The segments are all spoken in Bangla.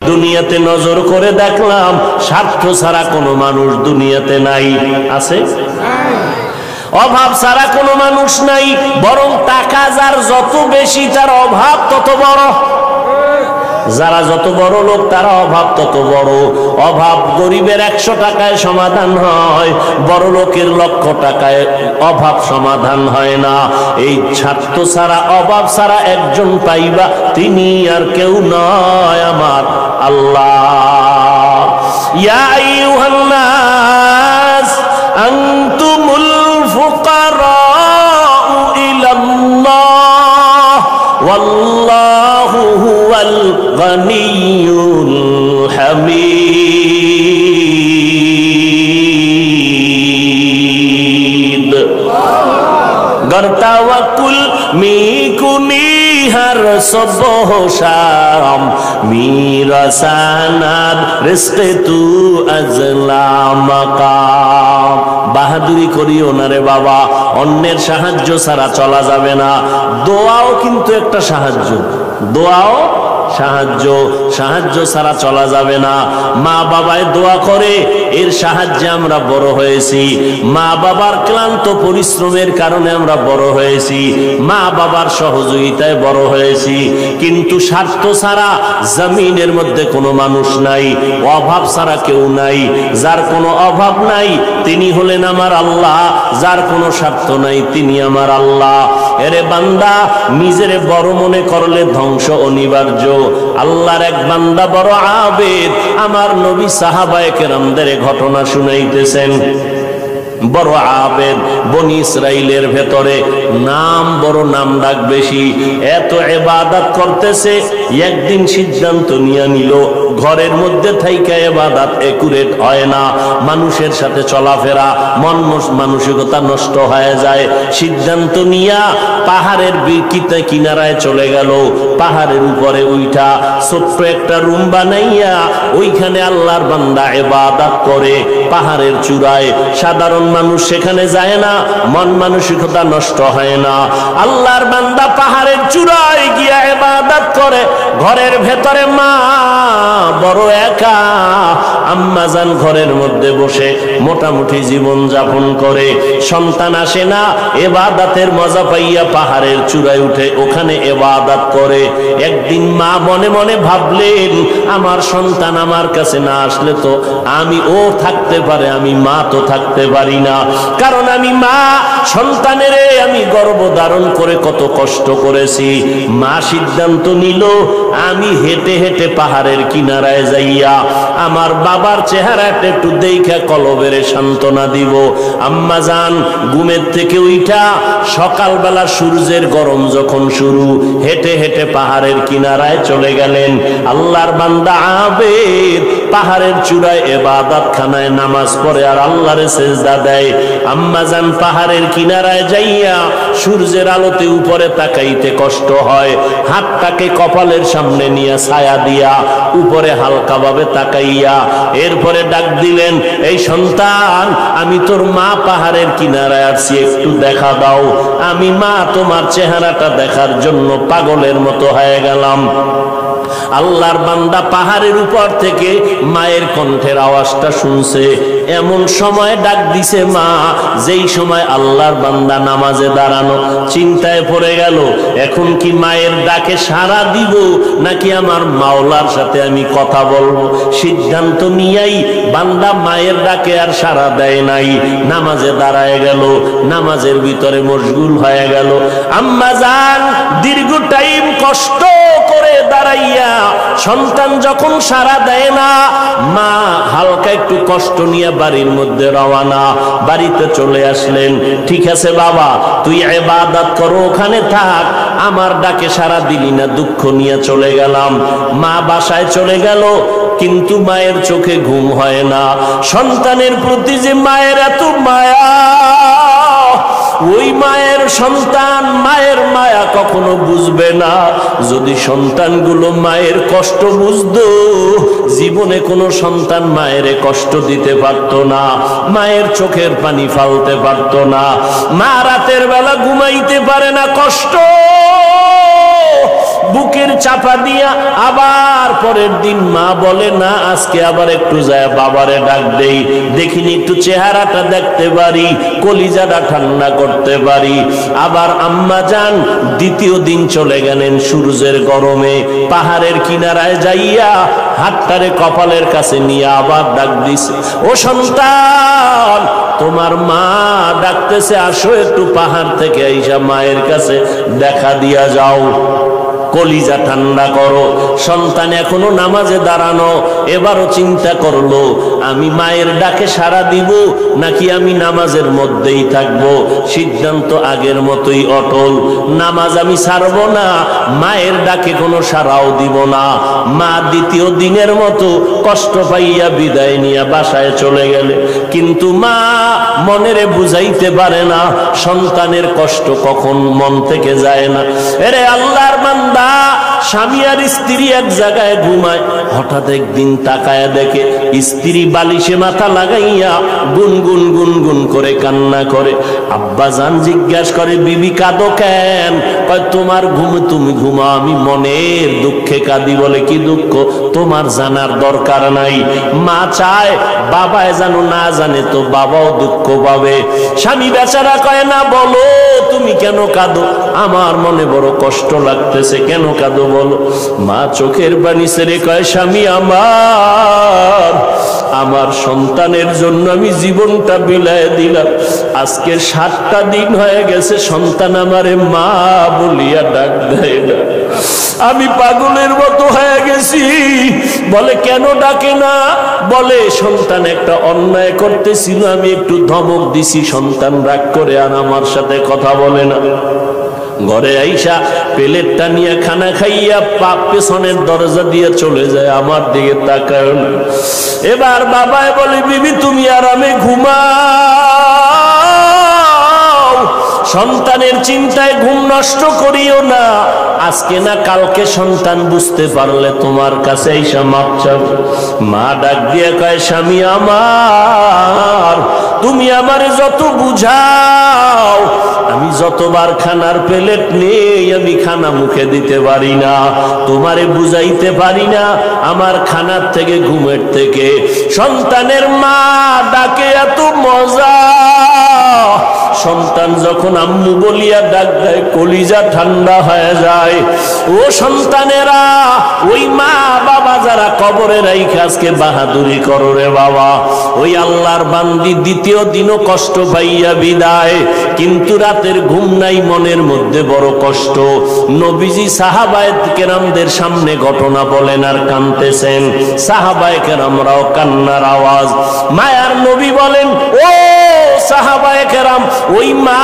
দুনিয়াতে নজর করে দেখলাম স্বার্থ ছাড়া কোনো মানুষ দুনিয়াতে নাই। আছে? অভাব ছাড়া কোনো মানুষ নাই, বরং টাকা যার যত বেশি তার অভাব তত বড়। যারা যত বড় লোক তারা অভাব তত বড়। অভাব গরিবের 100 টাকায় সমাধান হয়, বড় লোকের 1,00,000 টাকায় অভাব সমাধান হয় না। এই স্বার্থ ছাড়া অভাব ছাড়া একজন পাইবা, তিনি আর কেউ নয়, আমার আল্লাহ। ইয়া আইয়ুহান নাস আনতুমুল ফুকারাউ ইলাল্লাহ ওয়াল্লাহু হুয়াল গনিয়্যুল হামিদ। गर तवक्कुल मी कुनी हर सुबह शाम मेरा सनद रिज़्क़ तू अज़ला मकाम। বাহাদুরি করিও না রে বাবা, অন্যের সাহায্য ছাড়া চলা যাবে না। দোয়াও কিন্তু একটা সাহায্য, দোয়াও সাহায্য, সাহায্য ছাড়া চলা যাবে না। মা বাবায় দোয়া করে, এর সাহায্যে আমরা বড় হয়েছি। মা বাবার ক্লান্ত পরিশ্রমের কারণে আমরা বড় হয়েছি, মা বাবার সহযোগিতায় বড় হয়েছি। কিন্তু স্বার্থ ছাড়া জমিনের মধ্যে কোনো মানুষ নাই, অভাব ছাড়া কেউ নাই। যার কোনো অভাব নাই তিনি হলেন আমার আল্লাহ, যার কোনো স্বার্থ নাই তিনি আমার আল্লাহ। এরে বান্দা, নিজেরে বড় মনে করলে ধ্বংস অনিবার্য। আল্লাহর এক বান্দা বড় আবেদ, আমার নবী সাহাবায়ে কেরামদের ঘটনা শুনাইতেছেন। বড় আবেদ, বনি ইসরাইলের ভেতরে নাম বড়, নাম ডাক বেশি, এত ইবাদত করতেছে। একদিন সিদ্ধান্ত নিয়ে নিল, ঘরের মধ্যে থাইকা ইবাদত একুরেট হয় না, মানুষের সাথে চলাফেরা, মন মানসিকতা নষ্ট হয়ে যায়। সিদ্ধান্ত নিয়া পাহাড়ের কিনারায় চলে গেল। পাহাড়ের উপরে উইঠা ছোট্ট একটা রুম বানাইয়া ওইখানে আল্লাহর বান্দা ইবাদত করে। পাহাড়ের চূড়ায় সাধারণ মানুষ সেখানে যায় না, মন মানসিকতা নষ্ট হয় না। আল্লাহর বান্দা পাহাড়ের চূড়ায় গিয়া ইবাদত করে। ঘরের ভেতরে মা বড় একা, আম্মা জান ঘরের মধ্যে বসে মোটামুটি জীবন যাপন করে। সন্তান আসে না, ইবাদতের মজা পাইয়া পাহাড়ের চূড়ায় উঠে ওখানে ইবাদত করে। একদিন মা মনে মনে ভাবলেন, আমার সন্তান আমার কাছে না আসলে তো আমি ও থাকতে পারে, আমি মা তো থাকতে পারি না। কারণ আমি মা, সন্তানের আমি গর্ভ ধারণ করে কত কষ্ট করেছি। মা সিদ্ধান্ত নিল, আমি হেঁটে হেঁটে পাহাড়ের কিনারায় যাইয়া আমার বাবার চেহারাটা একটু দেখা কলবের সান্ত্বনা দিব। আম্মা জান ঘুমের থেকে উঠা সকালবেলা সূর্যের গরম যখন শুরু, হেঁটে হেঁটে পাহাড়ের কিনারায় চলে গেলেন। আল্লাহর বান্দা আবেদ পাহাড়ের চূড়ায় ইবাদত খানায় নামাজ পড়ে আর আল্লাহরে সিজদা দেয়। আম্মা জান পাহাড়ের কিনারায় যাইয়া সূর্যের আলোতে উপরে তাকাইতে কষ্ট হয়, হাতটাকে কপালের সামনে নিয়ে ছায়া দিয়া উপরে হালকা ভাবে তাকাইয়া এরপরে ডাক দিলেন, এই সন্তান, আমি তোর মা পাহাড়ের কিনারায় আসছি, একটু দেখা দাও। আমি মা তোমার চেহারাটা দেখার জন্য পাগলের মতো হয়ে গেলাম। আল্লাহর বান্দা পাহাড়ের উপর থেকে মায়ের কণ্ঠের আওয়াজটা শুনছে। এমন সময় ডাক দিছে মা, যেই সময় আল্লাহর বান্দা নামাজে দাঁড়ানো। চিন্তায় পড়ে গেল, এখন কি মায়ের ডাকে সাড়া দিব নাকি আমার মাওলার সাথে আমি কথা বলবো। সিদ্ধান্ত নিয়েই বান্দা মায়ের ডাকে আর সাড়া দেয় নাই, নামাজে দাঁড়ায় গেল, নামাজের ভিতরে মশগুল হয়ে গেল। আম্মা জান দীর্ঘ টাইম কষ্ট করে দাঁড়াইয়া সন্তান যখন সাড়া দেয় না, মা হালকা একটু কষ্ট নিয়ে বাড়ির মধ্যে রওনা। বাড়িতে চলে আসলেন, ঠিক আছে বাবা, তুই ইবাদত করো, ওখানে থাক, আমার ডাকে সাড়া দিলি না, দুঃখ নিয়ে চলে গেলাম। মা বাসায় চলে গেল, কিন্তু মায়ের চোখে ঘুম হয় না। সন্তানের প্রতি যে মায়ের এত মায়া, ওই মায়ের সন্তান মায়ের মায়া কখনো বুঝবে না। যদি সন্তানগুলো মায়ের কষ্ট বুঝতো, জীবনে কোনো সন্তান মায়ের কষ্ট দিতে পারত না, মায়ের চোখের পানি ফালতে পারত না। মা রাতের বেলা ঘুমাইতে পারে না, কষ্ট বুকের চাপা দিয়া আবার পরের দিন মা বলে, না আজকে আবার একটু যায় বাবারে ডাক দেই, দেখিনি একটু চেহারাটা দেখতে পারি, কলিজাটা ঠান্ডা করতে পারি। আবার আম্মা যান দ্বিতীয় দিন চলে গেলেন সূর্যের গরমে, পাহাড়ের কিনারায় যাইয়া হাতটারে কপালের কাছে নিয়ে আবার ডাক দিছে, ও সন্তান তোমার মা ডাকতেছে, আসো একটু পাহাড় থেকে আইসা মায়ের কাছে দেখা দিয়া যাও, কলিজা ঠান্ডা করো। সন্তান এখনো নামাজে দাঁড়ানো, এবারও চিন্তা করলো আমি মায়ের ডাকে সাড়া দিব নাকি আমি নামাজের মধ্যেই থাকবো। সিদ্ধান্ত আগের মতোই অটল, নামাজ আমি ছাড়বো না, মায়ের ডাকে কোনো সাড়াও দিব না। মা দ্বিতীয় দিনের মতো কষ্ট পাইয়া বিদায় নিয়ে বাসায় চলে গেলে, কিন্তু মা মনেরে বুঝাইতে পারে না সন্তানের কষ্ট কখন মন থেকে যায় না। এরে আল্লাহর বান্দা, স্বামী আর স্ত্রী এক জায়গায় ঘুমায়, হঠাৎ একদিন তাকায় দেখে স্ত্রী বালিশে মাথা লাগাইয়া গুনগুন গুনগুন করে কান্না করে। আব্বা জান জিজ্ঞাসা করে, বিবি কাঁদো কেন? কয় তোমার ঘুম তুমি ঘুমা, আমি মনের দুঃখে কাঁদি। বলে কি দুঃখ? তোমার জানার দরকার নাই। মা চায় বাবায় জানো, না জানে তো বাবাও দুঃখ পাবে। স্বামী বেচারা কয়, না বলো তুমি কেন কাঁদো? আমার মনে বড় কষ্ট লাগতেছে। কেন কাঁদো বলো? মা চোখের পানি ছেড়ে কয়, স্বামী আমার সন্তানের জন্য আমি জীবনটা বিলায় দিলাম, আজকের 7টা দিন হয়ে গেছে সন্তান আমারে মা বলিয়া ডাক দেয় না, আমি পাগলের মতো হয়ে গেছি। বলে কেন ডাকে না? বলে সন্তান একটা অন্যায় করতেছিল, আমি একটু ধমক দিছি, সন্তান রাগ করে আর আমার সাথে কথা বলে না। ঘরে আইসা প্লেটটা নিয়ে খানা খাইয়া পেছনের দরজা দিয়ে চলে যায়, আমার দিকে তাকায় না। এবার বাবায় বলে, বিবি তুমি আরামে ঘুমাও, সন্তানের চিন্তায় ঘুম নষ্ট করিও না, আজকে না কালকে সন্তান বুঝতে পারলে তোমার কাছে আইসা মাপ চাবে। মা ডাক দিয়ে কয়, স্বামী আমার তুমি আমারে যত বুঝাও, আমি যতবার খানার প্লেট নেই আমি খানা মুখে দিতে পারি না, তোমারে বুঝাইতে পারি না আমার খানার থেকে ঘুমের থেকে সন্তানের মা ডাকে এত মজা। সন্তান যখন আম্মু বলিয়া ডাক দেয় কলিজা ঠান্ডা হয়ে যায়। ও সন্তানেরা, ওই মা বাবা যারা কবরে রাইখা আজকে বাহাদুরি করো রে বাবা, ওই আল্লাহর বান্দি দ্বিতীয় দিনও কষ্ট পাইয়া বিদায়, কিন্তু রাতের ঘুম নাই, মনের মধ্যে বড় কষ্ট। নবীজি সাহাবায়ে কেরামদের সামনে ঘটনা বলেন আর কাঁদতেছেন, সাহাবায়ে কেরামরাও কান্নার আওয়াজ। মায়ার নবী বলেন, ও সাহাবায়ে কেরাম, ওই মা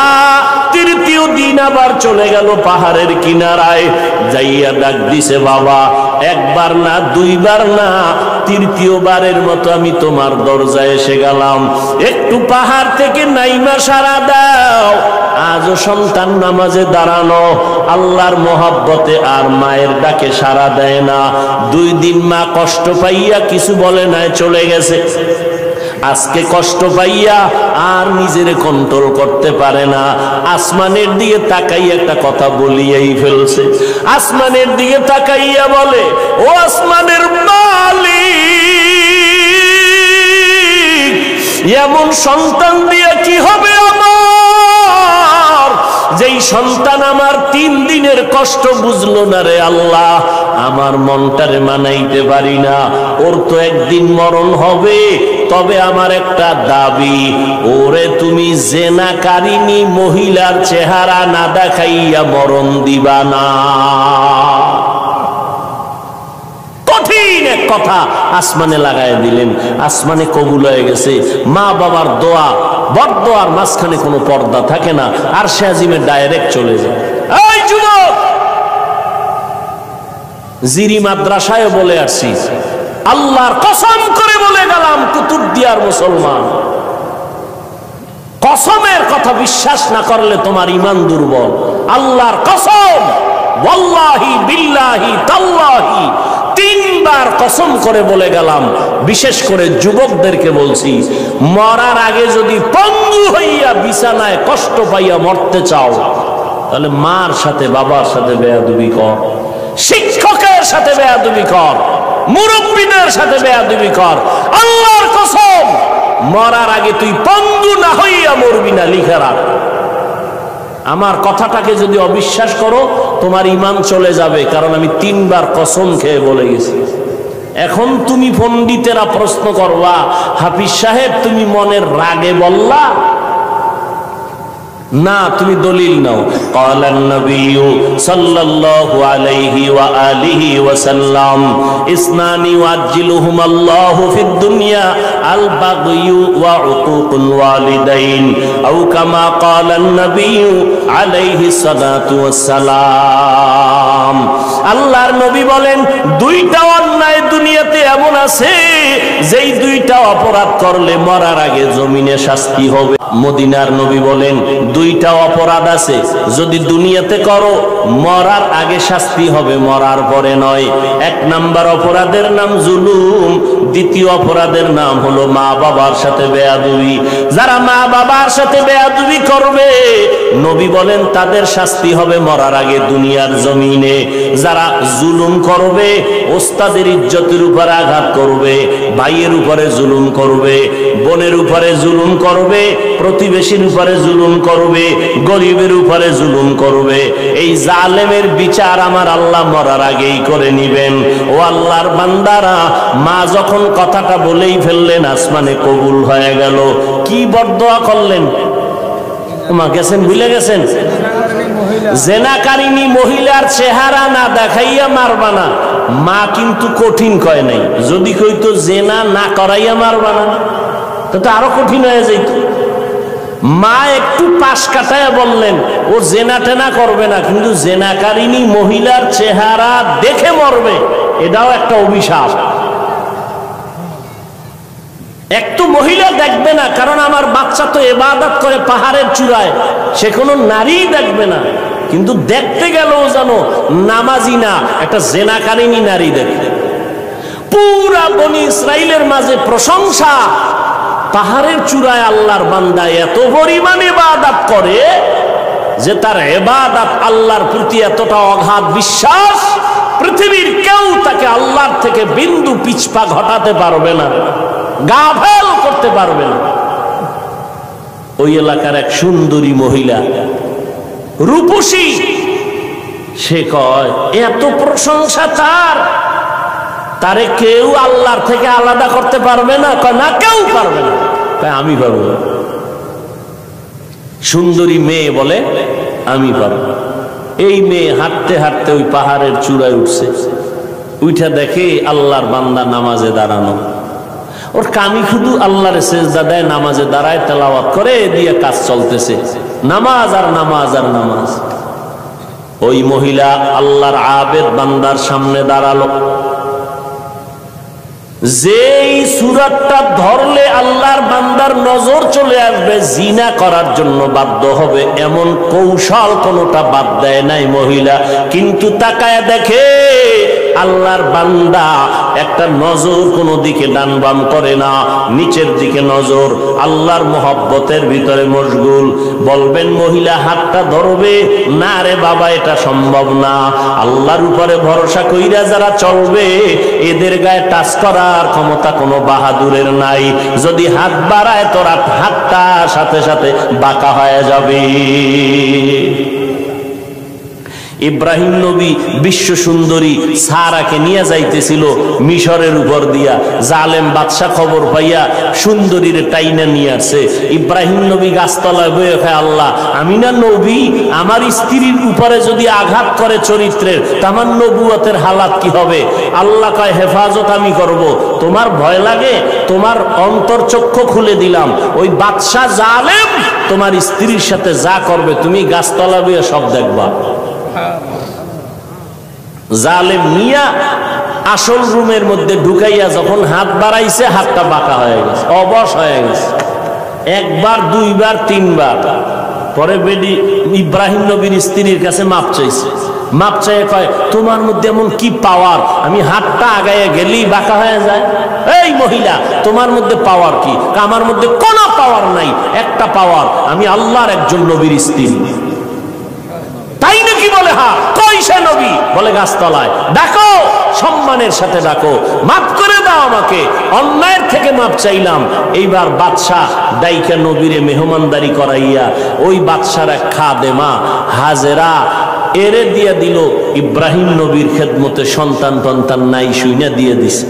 তৃতীয় দিন আবার চলে গেল পাহাড়ের কিনারায়, যাইয়া ডাক দিছে, বাবা একবার না দুইবার না তৃতীয়বারের মতো আমি তোমার দরজায় এসে গেলাম, একটু পাহাড় থেকে নাইমা সারা দাও। আজও সন্তান নামাজে দাঁড়ানো, আল্লাহর মহব্বতে আর মায়ের ডাকে সারা দেয় না। 2 দিন মা কষ্ট পাইয়া কিছু বলে নাই, চলে গেছে। আজকে কষ্ট পাইয়া আর নিজেরে কন্ট্রোল করতে পারে না, আসমানের দিকে তাকাইয়া একটা কথা বলিয়েই ফেলছে। আসমানের দিকে তাকাইয়া বলে, ও আসমানের মালিক, এমন সন্তান দিয়ে কি হবে আমার, যেই সন্তান আমার 3 দিনের কষ্ট বুঝলো না রে আল্লাহ, আমার মনটারে মানাইতে পারি না, ওর তো একদিন মরণ হবে। তবে আমার একটা দাবি, ওরে তুমি জেনাকারিনী মহিলার চেহারা না দেখাইয়া মরণ দিবা না। কঠিন এক কথা আসমানে লাগাই দিলেন, আসমানে কবুল হয়ে গেছে। মা বাবার দোয়া, বড়দোয়ার মাঝখানে কোনো পর্দা থাকে না, আর সে আজিমে ডাইরেক্ট চলে যায়। এই যুবক, জিরি মাদ্রাসায় বলে আসছি, আল্লাহর কসম করে বলে গেলাম, কুতুবদিয়ার মুসলমান, কসমের কথা বিশ্বাস না করলে তোমার ঈমান দুর্বল। আল্লাহর কসম, ওয়াল্লাহি বিল্লাহি তাল্লাহি, 3 বার কসম করে বলে গেলাম। বিশেষ করে যুবকদেরকে বলছি, মরার আগে যদি পঙ্গু হইয়া বিছানায় কষ্ট পাইয়া মরতে চাও, তাহলে মার সাথে বাবার সাথে বেয়াদবি কর, শিক্ষকের সাথে বেয়াদবি কর, মুরব্বীদের সাথে বেয়াদবি কর। আল্লাহর কসম, মরার আগে তুই পঙ্গু না হইয়া মরবি না, লিখে রাখ। আমার কথাটাকে যদি অবিশ্বাস করো তোমার ঈমান চলে যাবে, কারণ আমি 3 বার কসম খেয়ে বলে গেছি। এখন তুমি পণ্ডিতেরা প্রশ্ন করবা, হাফিজ সাহেব তুমি মনের রাগে বললা না, তুমি দলিল নাও। ক্বালান নবিয়্যু সাল্লাল্লাহু আলাইহি ওয়া আলিহি ওয়া সাল্লাম ইসনানি ওয়াজ্জিলুহুমাল্লাহু ফিদ দুনিয়া আল বাগয়ু ওয়া উকুকুল ওয়ালিদাইন আও কামা ক্বালান নবিয়্যু আলাইহি সালাতু ওয়াস সালাম। আল্লাহর নবী বলেন, 2টা অন্যায় দুনিয়াতে এমন আছে যেই 2টা অপরাধ করলে মরার আগে জমিনে শাস্তি হবে। মদিনার নবী বলেন, 2টা অপরাধ আছে যদি দুনিয়াতে করো মরার আগে শাস্তি হবে, মরার পরে নয়। 1 নাম্বার অপরাধের নাম জুলুম, 2য় অপরাধের নাম হলো মা বাবার সাথে বেয়াদবি। যারা মা বাবার সাথে বেয়াদবি করবে নবী বলেন তাদের শাস্তি হবে মরার আগে দুনিয়ার জমিনে। যারা জুলুম করবে, ওস্তাদের ইজ্জতের উপর আঘাত করবে, ভাইয়ের উপরে জুলুম করবে, বোনের উপরে জুলুম করবে, প্রতিবেশীর উপরে জুলুম করবে, গরিবের উপরে জুলুম করবে, এই জালেমের বিচার আমার আল্লাহ মরার আগেই করে নিবেন। ও আল্লাহর বান্দারা, মা যখন কথাটা বলেই ফেললেন আসমানে কবুল হয়ে গেল, কি বরদোয়া করলেন? মা গেছেন, ভুলে গেছেন? জেনাকারিনী মহিলার চেহারা না দেখাইয়া মারবা না। মা কিন্তু কঠিন কয় নাই, যদি কইতো জেনা না করাইয়া মারবা না তো আরো কঠিন হয়ে যাইত। মা একটু পাশ কাটায় বললেন ও জেনা টেনা করবে না, কিন্তু জেনাকারিনী মহিলার চেহারা দেখে মরবে, এটাও একটা অভিশাপ। একটু মহিলা দেখবে না, কারণ আমার বাচ্চা তো ইবাদত করে পাহাড়ের চূড়ায়, সে কোনো নারী দেখবে না, কিন্তু দেখতে গেলেও জানো নামাজি না, একটা জেনাকারিনী নারী দেখবে। পুরা বনি ইসরাইলের মাঝে প্রশংসা, পাহাড়ের চূড়ায় আল্লাহর বান্দা এত পরিমাণে ইবাদত করে যে তার ইবাদত আল্লাহর প্রতি এতটা অগাধ বিশ্বাস, পৃথিবীর কেউ তাকে আল্লাহর থেকে বিন্দু পিছপা ঘটাতে পারবে না, গাফেল করতে পারবে না। ওই এলাকার এক সুন্দরী মহিলা, রূপসী, সে কয় এত প্রশংসা তারে কেউ আল্লাহর থেকে আলাদা করতে পারবে না? কয় না, কেউ পারবে না। তাই আমি পারবো। সুন্দরী মেয়ে বলে আমি পারবো। এই মেয়ে হাঁটতে হাঁটতে ওই পাহাড়ের চূড়ায় উঠছে, উঠা দেখে আল্লাহর বান্দা নামাজে দাঁড়ানো। ওর কামি শুধু আল্লাহর সেজদা দেয়, নামাজে দাঁড়ায়, তেলাওয়াত করে, দিয়ে কাজ চলতেছে, নামাজ আর নামাজ আর নামাজ। ওই মহিলা আল্লাহর আবেদ বান্দার সামনে দাঁড়ালো। যেই সূরাতটা ধরলে আল্লাহর বান্দার নজর চলে আসবে, জিনা করার জন্য বাধ্য হবে, এমন কৌশল কোনটা বাদ দেয় নাই মহিলা। কিন্তু তাকায় দেখে আল্লাহর বান্দা একটা নজর কোনো দিকে ডান বাম করে না, নিচের দিকে নজর, আল্লাহর মহব্বতের ভিতরে মশগুল। বলবেন মহিলা হাতটা ধরবে না? রে বাবা, এটা সম্ভব না। আল্লাহর উপরে ভরসা কইরা যারা চলবে এদের গায়ে টাচ করার ক্ষমতা কোনো বাহাদুরের নাই। যদি হাত বাড়ায় তোরা হাতটা সাথে সাথে বাঁকা হয়ে যাবে। ইব্রাহিম নবী বিশ্ব সুন্দরী সারাকে নিয়ে যাইতেছিল মিশরের উপর দিয়া, জালেম বাদশা খবর পাইয়া সুন্দরীর টাইনা নিয়ে আসছে। ইব্রাহিম নবী গাছতলায় বয়ে খায়, আল্লাহ আমি না নবী, আমার স্ত্রীর উপরে যদি আঘাত করে চরিত্রের, আমার নবুয়তের হালাত কি হবে? আল্লাহ কয় হেফাজত আমি করব, তোমার ভয় লাগে? তোমার অন্তর্চক্ষু খুলে দিলাম, ওই বাদশা জালেম তোমার স্ত্রীর সাথে যা করবে তুমি গাছতলা বয়ে সব দেখবা। জালেম মিয়া আসল রুমের মধ্যে ঢুকাইয়া যখন হাত বাড়াইছে, হাতটা বাঁকা হয়ে গেছে, অবশ হয়ে গেছে। 1 বার 2 বার 3 বার পরে বেডি ইব্রাহিম নবীর স্ত্রীর কাছে মাপ চাইছে। মাপ চাইয়ে কয়, তোমার মধ্যে এমন কি পাওয়ার, আমি হাতটা আগাইয়া গেলেই বাঁকা হয়ে যায়? এই মহিলা, তোমার মধ্যে পাওয়ার কি? আমার মধ্যে কোনো পাওয়ার নাই, একটা পাওয়ার, আমি আল্লাহর একজন নবীর স্ত্রী। কিসে নবী? বলে গাছতলায়। ডাকো, সম্মানের সাথে ডাকো, মাফ করে দাও আমাকে, অন্যায়ের থেকে মাফ চাইলাম। এইবার বাদশাহ দাইকা নবীরে মেহমানদারি করাইয়া ওই বাদশার এক খাদেমা হাজেরা এরে দিয়া দিল ইব্রাহিম নবীর খেদমতে। সন্তান টন্তান নাই, শুইনা দিয়ে দিছে।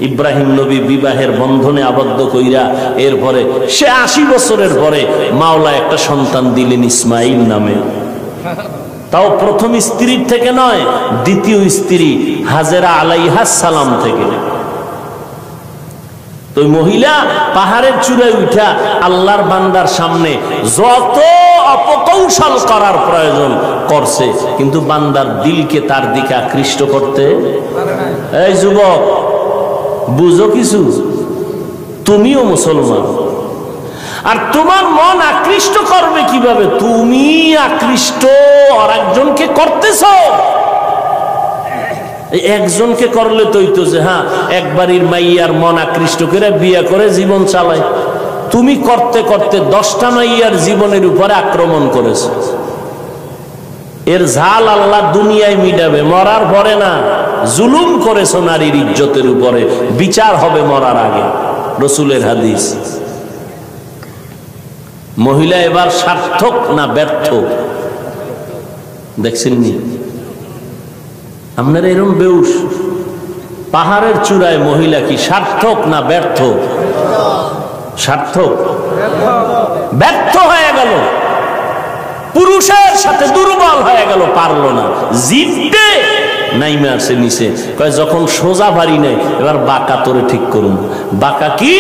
ইব্রাহিম নবী বিবাহের বন্ধনে আবদ্ধ কইরা এরপরে সে 80 বছরের পরে মাওলা একটা সন্তান দিলেন ইসমাইল নামে। তাও প্রথম স্ত্রীর থেকে নয়, দ্বিতীয় স্ত্রী হাজেরা আলাইহাস সালাম থেকে। তো মহিলা পাহাড়ের চূড়ায় উঠা আল্লাহর বান্দার সামনে যত অপকৌশল করার প্রয়োজন করছে, কিন্তু বান্দার দিলকে তার দিকে আকৃষ্ট করতে। এই যুবক, বুঝো কিছু, তুমিও মুসলমান, আর তোমার মন আকৃষ্ট করবে কিভাবে? তুমি আকৃষ্ট আর একজনকে করতেছ। একজনকে করলে তো হইতো যে হ্যাঁ একবারের মাইয়ার মন আকৃষ্ট করে বিয়ে করে জীবন চালায়। তুমি করতে করতে 10টা মাইয়ার জীবনের উপরে আক্রমণ করেছ। এর ঝাল আল্লাহ দুনিয়ায় মিটাবে, মরার পরে না। জুলুম করেছ নারীর ইজ্জতের উপরে, বিচার হবে মরার আগে, রসুলের হাদিস। মহিলা এবার সার্থক না ব্যর্থ দেখছেন নি? আপনারা এরকম বেউস, পাহাড়ের চূড়ায় মহিলা কি সার্থক না ব্যর্থ? সার্থক। ব্যর্থ হয়ে গেল, পুরুষের সাথে দুর্বল হয়ে গেল, পারলো না, জিততে নাইমে আসে নিচে। কয় যখন সোজা পারি নাই, এবার বাঁকা তোরে ঠিক করুন। বাঁকা কি?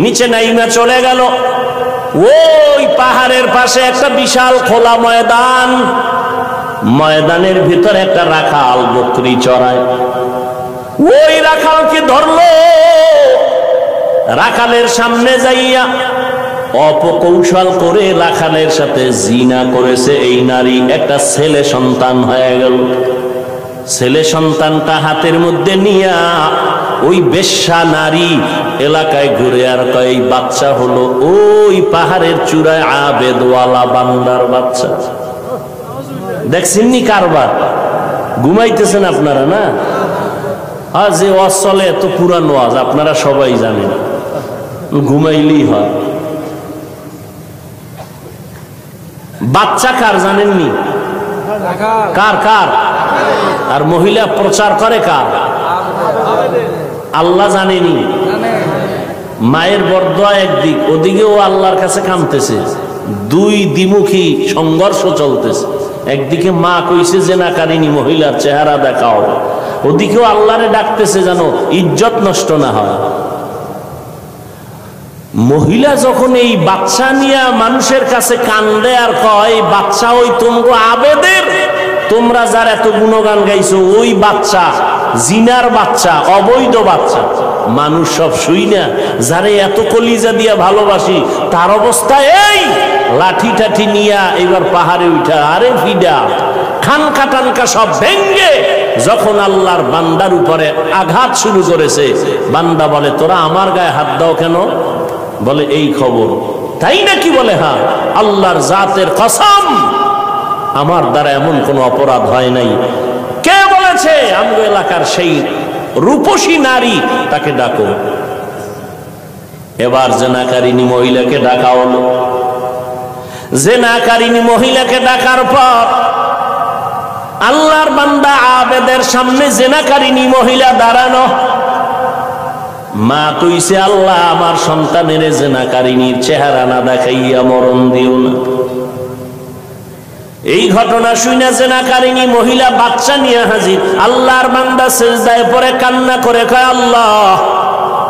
নিচে নাইমা চলে গেল। ওই পাহাড়ের পাশে একটা বিশাল খোলা ময়দান, ময়দানের ভিতরে একটা রাখাল বকরি চড়ায়। ওই রাখালকে ধরলো, রাখালের সামনে যাইয়া অপকৌশল করে রাখালের সাথে জিনা করেছে এই নারী। একটা ছেলে সন্তান হয়ে গেল। ছেলে সন্তানটা হাতের মধ্যে নিয়া ওই বেশ্যা নারী এলাকায় ঘুরে আর কয় এই বাচ্চা হলো ওই পাহাড়ের চূড়ায় আবেদওয়ালা বান্দার বাচ্চা। দেখছেন নি কারবার? ঘুমাইতেছেন আপনারা না? আর যে ওয়াজ চলে এত পুরানো ওয়াজ আপনারা সবাই জানেন, ঘুমাইলেই হয়। বাচ্চা কার জানেননি? কার কার? আর মহিলা প্রচার করে কার? আল্লাহ জানেনি। মায়ের বরদোয়া একদিক, ওদিকেও আল্লাহর কাছে কামতেছে, দুই দ্বিমুখী সংঘর্ষ চলতেছে। একদিকে মা কইছে জেনাকারিনী মহিলার চেহারা দেখাও, ওদিকেও আল্লাহরে ডাকতেছে যেন ইজ্জত নষ্ট না হয়। মহিলা যখন এই বাচ্চা নিয়ে মানুষের কাছে কান্দে আর কয় বাচ্চা ওই তোমরা আবেদের, তোমরা যার এত গুণগান গাইছো ওই বাচ্চা, জিনার বাচ্চা, অবৈধ বাচ্চা। মানুষ সব শুই না, যারে এত কলিজা দিয়া ভালোবাসি তার অবস্থা এই। লাঠি টাঠি নিয়া এবার পাহাড়ে উঠা, আরে ফিডা খানকা টানকা সব ভেঙ্গে যখন আল্লাহর বান্দার উপরে আঘাত শুরু করেছে, বান্দা বলে তোরা আমার গায়ে হাত দাও কেন? বলে এই খবর। তাই নাকি? বলে হ্যাঁ, আল্লাহর জাতের কসম আমার দ্বারা এমন কোন অপরাধ হয় নাই। কে বলেছে? আমগো এলাকার সেই রূপসী নারী, তাকে ডাকো। এবার জেনাকারিনী মহিলাকে ডাকা হলো। জেনাকারিনী মহিলাকে ডাকার পর আল্লাহর বান্দা আবেদের সামনে জেনাকারিনী মহিলা দাঁড়ানো। মা কইছে আল্লাহ আমার সন্তানের জেনাকারিনীর চেহারা না দেখাইয়া মরণ দিও না। এই ঘটনা শুনে জেনাকারিনী মহিলা বাচ্চা নিয়ে হাজির। আল্লাহর বান্দা সিজদায় পড়ে কান্না করে কয় আল্লাহ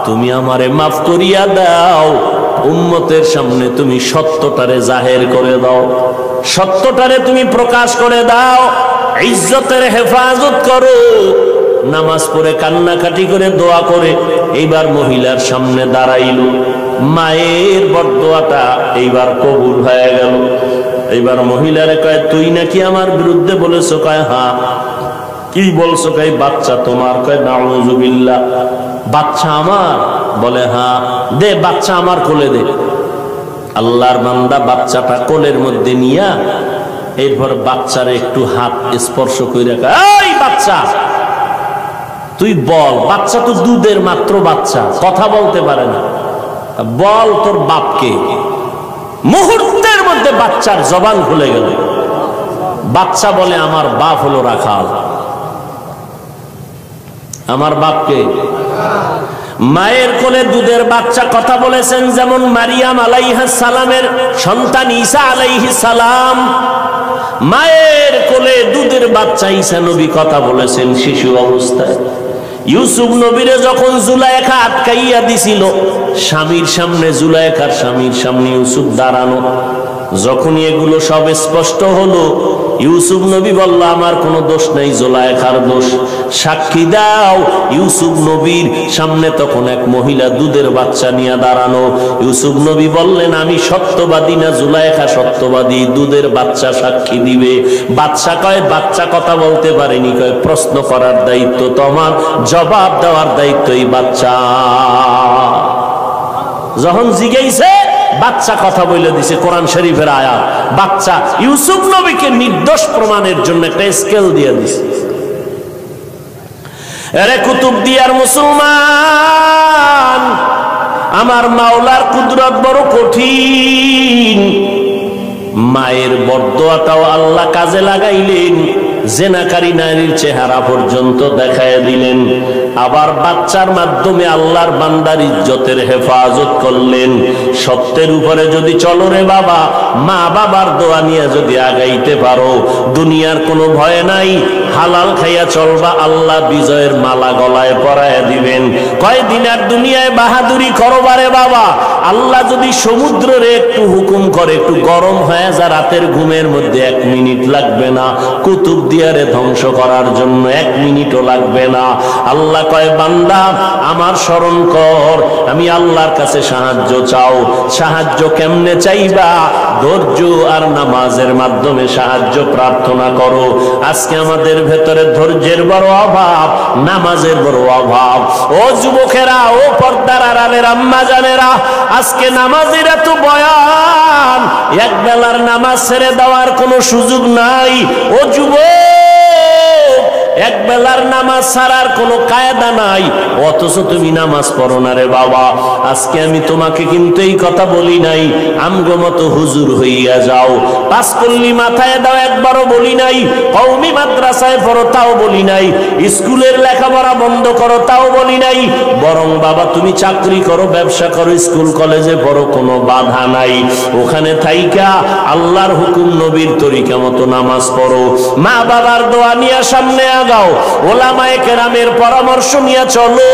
তুমি আমারে মাফ করিয়া দাও, উম্মতের সামনে তুমি সত্যটারে জাহের করে দাও, সত্যটারে তুমি প্রকাশ করে দাও, ইজ্জতের হেফাজত করো। নামাজ পড়ে কান্নাকাটি করে দোয়া করে এইবার মহিলার সামনে দাঁড়াইল। মায়ের বরদোয়াটা এইবার কবুল হয়ে গেল। এইবার মহিলারে কয় তুই নাকি আমার বিরুদ্ধে বলেছো? কয় হ্যাঁ। কি বলছো? কয় বাচ্চা তোমার। কয় নাউযুবিল্লাহ, বাচ্চা আমার? বলে হ্যাঁ। দে বাচ্চা আমার কোলে দে। আল্লাহর বান্দা বাচ্চাটা কোলের মধ্যে নিয়া এরপর বাচ্চারে একটু হাত স্পর্শ করে, এই বাচ্চা তুই বল। বাচ্চা তো দুধের মাত্র বাচ্চা, কথা বলতে পারে না, বল তোর বাপকে। মুহূর্তের মধ্যে বাচ্চার জবান খুলে গেল। বাচ্চা বলে, আমার বাপ হলো রাখাল। আমার বাপকে? মায়ের কোলে দুধের বাচ্চা কথা বলেছেন, যেমন মারিয়াম আলাইহিস সালামের সন্তান ঈসা আলাইহিস সালাম। মায়ের কোলে দুধের বাচ্চা ঈসা নবী কথা বলেছেন শিশু অবস্থায়। ইউসুফ নবীরে যখন জুলাইখা আটকাইয়া দিছিল, স্বামীর সামনে, জুলাইখার স্বামীর সামনে ইউসুফ দাঁড়ানো। যখনই এগুলো সব স্পষ্ট হলো, ইউসুফ নবী বলল, আমার কোনো দোষ নেই, জুলাইখার দোষ, সাক্ষী দাও। ইউসুফ নবীর সামনে তখন এক মহিলা দুধের বাচ্চা নিয়ে দাঁড়ানো। ইউসুফ নবী বললেন, আমি সত্যবাদী না জুলাইখা সত্যবাদী? দুধের বাচ্চা সাক্ষী দিবে। বাচ্চা কয়, বাচ্চা কথা বলতে পারেনি। কয়, প্রশ্ন করার দায়িত্ব তোমার, জবাব দেওয়ার দায়িত্ব এই বাচ্চা। যখন জিজ্ঞাসা, বাচ্চা কথা বলে দিছে, কোরআন শরীফের আয়াত। বাচ্চা ইউসুফ নবীকে নির্দোষ প্রমাণের জন্য একটা স্কেল দিয়ে দিছে। আরে কুতুবদিয়ার মুসলমান, আমার মাওলার কুদরত বড় কঠিন। মায়ের বরদোয়াটাও আল্লাহ কাজে লাগাইলেন, জেনাকারী নারীর চেহারা পর্যন্ত দেখায় দিলেন। আবার বাচ্চার মাধ্যমে আল্লাহর বান্দার ইজ্জতের হেফাজত করলেন। সত্যের উপরে যদি চলো রে বাবা, মা বাবার দোয়া নিয়ে যদি আগাইতে পারো, দুনিয়ার কোনো ভয় নাই। হালাল খাইয়া চলবা, আল্লাহ বিজয়ের মালা গলায় পরায় দিবেন। কয়দিন আর দুনিয়ায় বাহাদুরি করবারে বাবা, আল্লাহ যদি সমুদ্রে একটু হুকুম করে, একটু গরম হয়ে যা, রাতের ঘুমের মধ্যে 1 মিনিট লাগবে না কুতুবদিয়ারে ধ্বংস করার জন্য, 1 মিনিটও লাগবে না। আল্লাহ কয়, বান্দা আমার স্মরণ কর, আমি আল্লাহর কাছে সাহায্য চাও। সাহায্য কেমনে চাইবা? ধৈর্য আর নামাজের মাধ্যমে সাহায্য প্রার্থনা করো। আজকে আমাদের ভেতরে ধৈর্যের বড় অভাব, নামাজের বড় অভাব। ও যুবকেরা, ও পর্দার আড়ালের আম্মা জানেরা, আজকে নামাজের এত বয়ান, এক বেলার নামাজ ছেড়ে দেওয়ার কোনো সুযোগ নাই। ও যুবক, এক বেলার নামাজ ছাড়ার কোনো কায়দা নাই, অথচ তুমি নামাজ পড়ো না রে বাবা। আজকে আমি তোমাকে কিন্তু এই কথা বলি নাই আমগো মতো হুজুর হইয়া যাও, পাঁচপল্লী মাথায় দাও একবারও বলি নাই, কওমি মাদ্রাসায় পড়ো তাও বলি নাই, স্কুলের লেখাপড়া বন্ধ করো তাও বলি নাই। বরং বাবা তুমি চাকরি করো, ব্যবসা করো, স্কুল কলেজে পড়ো, কোনো বাধা নাই। ওখানে থাইকা আল্লাহর হুকুম নবীর তরিকা মতো নামাজ পড়ো। মা বাবার দোয়া নিয়ে সামনে আগাও, ওলামায়ে কেরামের পরামর্শ নিয়ে চলো,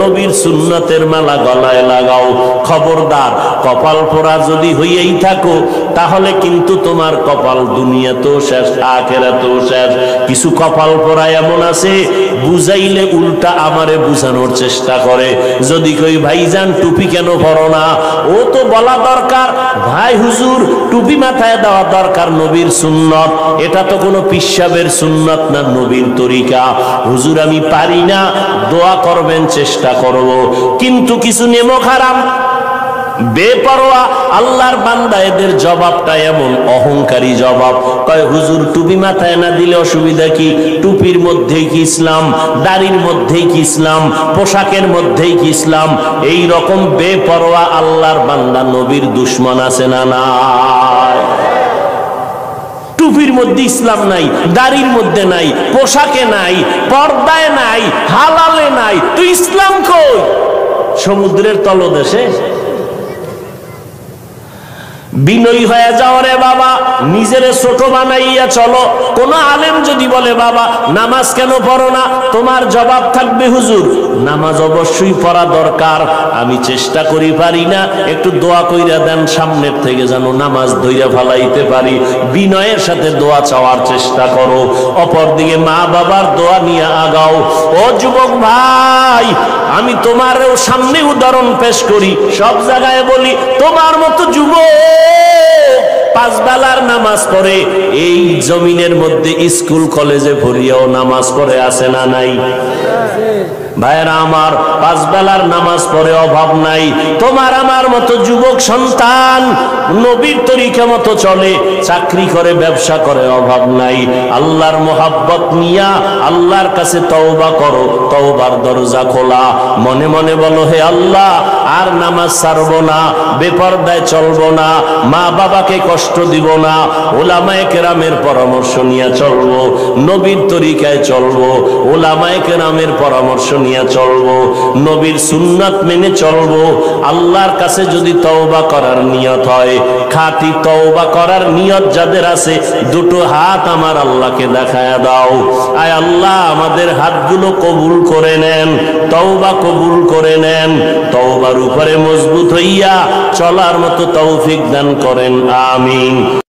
নবীর সুন্নতের মালা গলায় লাগাও। খবরদার, কপাল পোড়া যদি হইয়াই থাকো, তাহলে কিন্তু তোমার কপাল দুনিয়াতেও শেষ, আখিরাতেও শেষ। কিছু কপাল পোড়া এমন আছে, বুঝাইলে উল্টা আমারে বুঝানোর চেষ্টা করে। যদি কই ভাইজান টুপি কেন পরো না, ও তো বলা দরকার, ভাই হুজুর টুপি মাথায় দেওয়া দরকার, নবীর সুন্নত। এটা তো কোনো পিসাবের সুন্নত না, নবীর তরিকা। হুজুর আমি পারি না, দোয়া করবেন, চেষ্টা করব। কিন্তু কিছু নেমক হারাম, বেপরোয়া আল্লাহর বান্দা, এদের জবাবটা এমন অহংকারী জবাব। কয় হুজুর টুপি মাথায় না দিলে অসুবিধা কি? টুপির মধ্যেই কি ইসলাম? দাড়ির মধ্যেই কি ইসলাম? পোশাকের মধ্যেই কি ইসলাম? এই রকম বেপরোয়া আল্লাহর বান্দা নবীর দুশমন আছে না নাই? টুপির মধ্যে ইসলাম নাই, দাড়ির মধ্যে নাই, পোশাকে নাই, পর্দায় নাই, হালালে নাই, তুই ইসলাম কই? সমুদ্রের তলদেশে। বিনয়ী হয়ে যাও রে বাবা, নিজেরে ছোট বানাইয়া চলো। কোন আলেম যদি বলে বাবা নামাজ কেন পড়ো না, তোমার জবাব থাকবে হুজুর নামাজ অবশ্যই পড়া দরকার, আমি চেষ্টা করি পারি না, একটু দোয়া কইরা দেন সামনের থেকে যেন নামাজ ধইরা ফালাইতে পারি। বিনয়ের সাথে দোয়া চাওয়ার চেষ্টা করো। অপরদিকে মা বাবার দোয়া নিয়ে আগাও। ও যুবক ভাই, আমি তোমারও সামনে উদাহরণ পেশ করি, সব জায়গায় বলি, তোমার মতো যুবক পাঁচ বেলার নামাজ পড়ে, এই জমিনের মধ্যে স্কুল কলেজে ভরিয়াও নামাজ পড়ে আছে না নাই? ভাইরা আমার, পাঁচ বেলার নামাজ পড়ে অভাব নাই। তোমার আমার মতো যুবক সন্তান নবীর তরিকা মতো চলে, চাকরি করে, ব্যবসা করে, অভাব নাই। আল্লাহর মোহাব্বত নিয়া আল্লাহর কাছে তওবা করো, তওবার দরজা খোলা। মনে মনে বলো, হে আল্লাহ, আর নামাজ ছাড়বো না, বেপরদায় চলবো না, মা বাবাকে কষ্ট দিব না, ওলামায়ে কেরামের পরামর্শ নিয়ে চলবো, নবীর তরিকায় চলবো, ওলামায়ে কেরামের পরামর্শ নিয়ে চলবো, নবীর সুন্নাত মেনে চলবো। আল্লাহর কাছে যদি তওবা করার নিয়ত হয়, খাঁটি তওবা করার নিয়ত যাদের আছে, দুটো হাত আমার আল্লাহকে দেখায়া দাও। আয় আল্লাহ, আমাদের হাতগুলো কবুল করে নেন, তওবা কবুল করে নেন, তওবার উপরে মজবুত হইয়া চলার মতো তৌফিক দান করেন, আমিন।